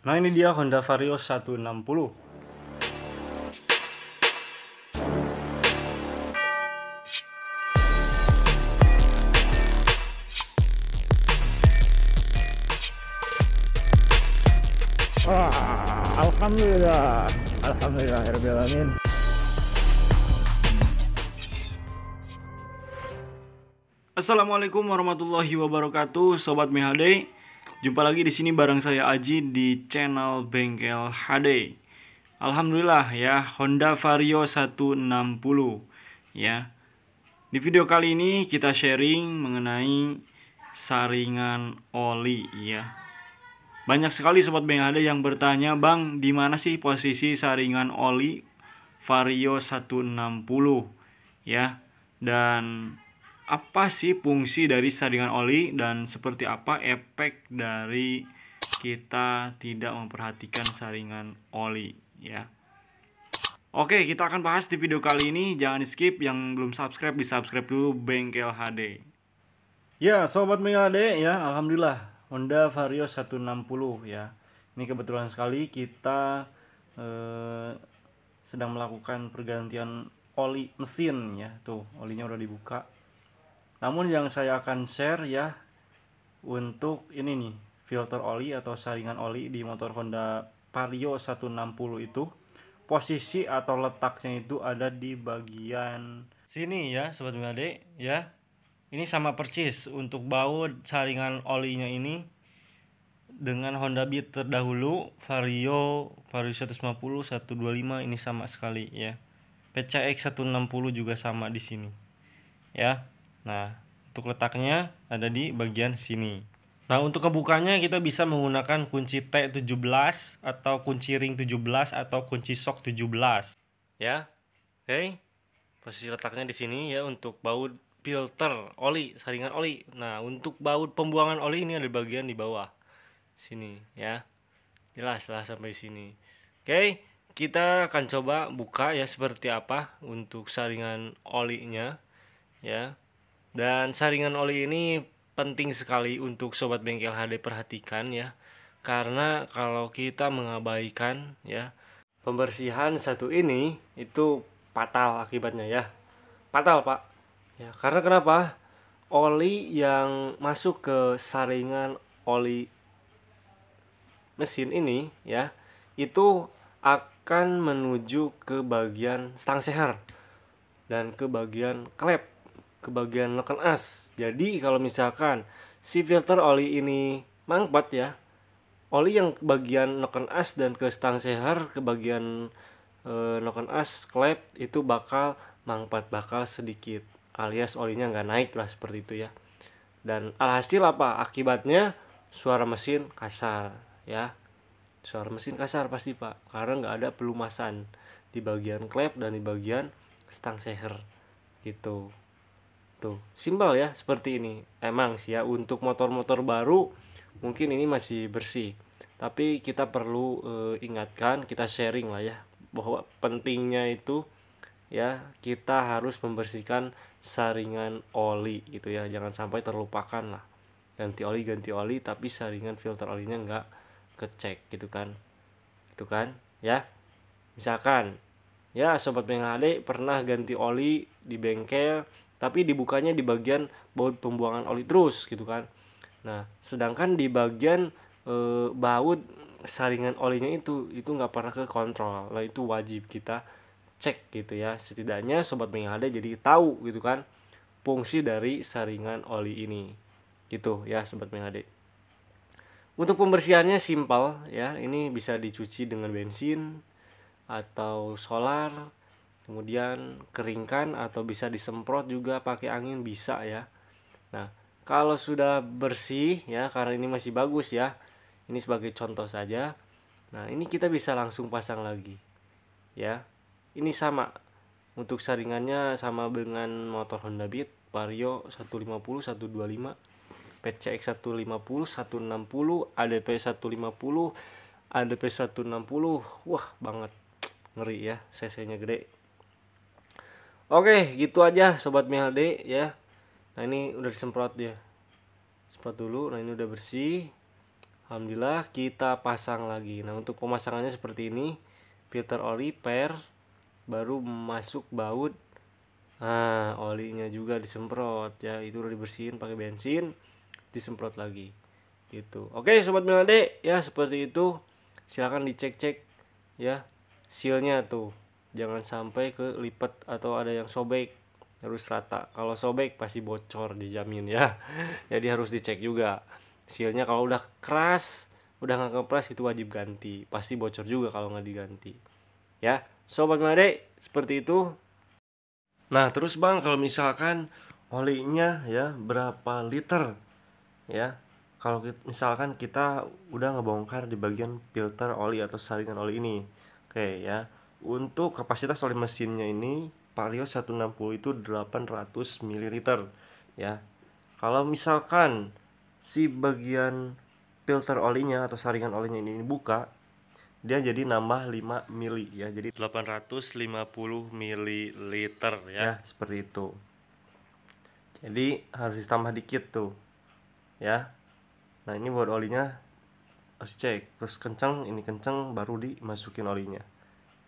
Nah, ini dia Honda Vario 160. Alhamdulillah, alhamdulillah, alamin. Assalamualaikum warahmatullahi wabarakatuh, Sobat MHD. Jumpa lagi di sini bareng saya Aji di channel Bengkel HD. Alhamdulillah ya, Honda Vario 160 ya. Di video kali ini kita sharing mengenai saringan oli ya. Banyak sekali Sobat BHD yang bertanya, "Bang, di mana sih posisi saringan oli Vario 160?" ya. Dan apa sih fungsi dari saringan oli dan seperti apa efek dari kita tidak memperhatikan saringan oli ya. Oke, kita akan bahas di video kali ini. Jangan di skip, yang belum subscribe di subscribe dulu Bengkel HD. Ya, Sobat Bengkel HD ya, alhamdulillah Honda Vario 160 ya. Ini kebetulan sekali kita sedang melakukan pergantian oli mesin ya. Tuh, olinya udah dibuka. Namun yang saya akan share ya, untuk ini nih, filter oli atau saringan oli di motor Honda Vario 160 itu, posisi atau letaknya itu ada di bagian sini ya Sobat MHD ya. Ini sama persis untuk baut saringan olinya ini dengan Honda Beat terdahulu, Vario 150, 125 ini sama sekali ya. PCX 160 juga sama di sini ya. Nah, untuk letaknya ada di bagian sini. Nah, untuk kebukanya kita bisa menggunakan kunci T17 atau kunci ring 17 atau kunci sok 17 ya. Oke. Posisi letaknya di sini ya untuk baut filter oli, saringan oli. Nah, untuk baut pembuangan oli ini ada bagian di bawah sini ya. Jelas lah sampai sini. Oke, kita akan coba buka ya seperti apa untuk saringan olinya ya. Dan saringan oli ini penting sekali untuk Sobat Bengkel HD perhatikan ya. Karena kalau kita mengabaikan ya pembersihan satu ini, itu fatal akibatnya ya. Fatal, Pak. Ya, karena kenapa? Oli yang masuk ke saringan oli mesin ini ya, itu akan menuju ke bagian stang seher dan ke bagian klep, ke bagian neken as. Jadi kalau misalkan si filter oli ini mangpat ya, oli yang ke bagian neken as dan ke stang seher, ke bagian neken as klep itu bakal mangpat, bakal sedikit, alias olinya nggak naik lah seperti itu ya. Dan alhasil apa akibatnya? Suara mesin kasar ya. Suara mesin kasar pasti Pak, karena nggak ada pelumasan di bagian klep dan di bagian stang seher gitu. Tuh, simpel ya seperti ini. Emang sih ya, untuk motor-motor baru mungkin ini masih bersih, tapi kita perlu ingatkan, kita sharing lah ya, bahwa pentingnya itu ya kita harus membersihkan saringan oli gitu ya. Jangan sampai terlupakan lah, ganti oli tapi saringan filter olinya nggak kecek gitu kan ya. Misalkan ya Sobat BHD pernah ganti oli di bengkel, tapi dibukanya di bagian baut pembuangan oli terus gitu kan. Nah, sedangkan di bagian baut saringan olinya itu nggak pernah ke kontrol. Nah, itu wajib kita cek gitu ya. Setidaknya Sobat BHD jadi tahu gitu kan fungsi dari saringan oli ini gitu ya Sobat BHD. Untuk pembersihannya simpel ya, ini bisa dicuci dengan bensin atau solar, kemudian keringkan atau bisa disemprot juga pakai angin bisa ya. Nah, kalau sudah bersih ya, karena ini masih bagus ya, ini sebagai contoh saja. Nah, ini kita bisa langsung pasang lagi ya. Ini sama untuk saringannya, sama dengan motor Honda Beat Vario 150, 125, PCX 150, 160, ADP 150, ADP 160. Wah, banget. Ngeri ya, cc-nya gede. Oke, gitu aja Sobat MHD ya. Nah, ini udah disemprot ya. Semprot dulu. Nah, ini udah bersih. Alhamdulillah kita pasang lagi. Nah, untuk pemasangannya seperti ini. Filter oli per, baru masuk baut. Nah, olinya juga disemprot ya. Itu udah dibersihin pakai bensin, disemprot lagi. Gitu. Oke, sobat Milade, ya seperti itu. Silahkan dicek-cek ya sealnya tuh. Jangan sampai kelipat atau ada yang sobek. Harus rata. Kalau sobek pasti bocor, dijamin ya. Jadi harus dicek juga. Sealnya kalau udah keras, udah nggak kepres, itu wajib ganti. Pasti bocor juga kalau nggak diganti. Ya, sobat Milade, seperti itu. Nah, terus Bang, kalau misalkan olinya ya berapa liter ya? Kalau misalkan kita udah ngebongkar di bagian filter oli atau saringan oli ini. Oke ya. Untuk kapasitas oli mesinnya ini Vario 160 itu 800 ml ya. Kalau misalkan si bagian filter olinya atau saringan olinya ini buka, dia jadi nambah 5 mili ya. Jadi 850 ml ya, seperti itu. Jadi harus ditambah dikit tuh ya. Nah, ini buat olinya harus cek, terus kencang, ini kencang baru dimasukin olinya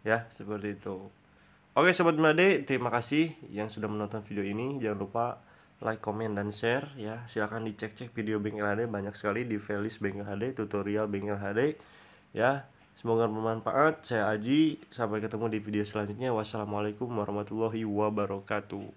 ya, seperti itu. Oke sobat Milade, terima kasih yang sudah menonton video ini. Jangan lupa like, comment, dan share ya. Silahkan dicek-cek video Bengkel HD, banyak sekali di playlist Bengkel HD, tutorial Bengkel HD ya. Semoga bermanfaat. Saya Aji, sampai ketemu di video selanjutnya. Wassalamualaikum warahmatullahi wabarakatuh.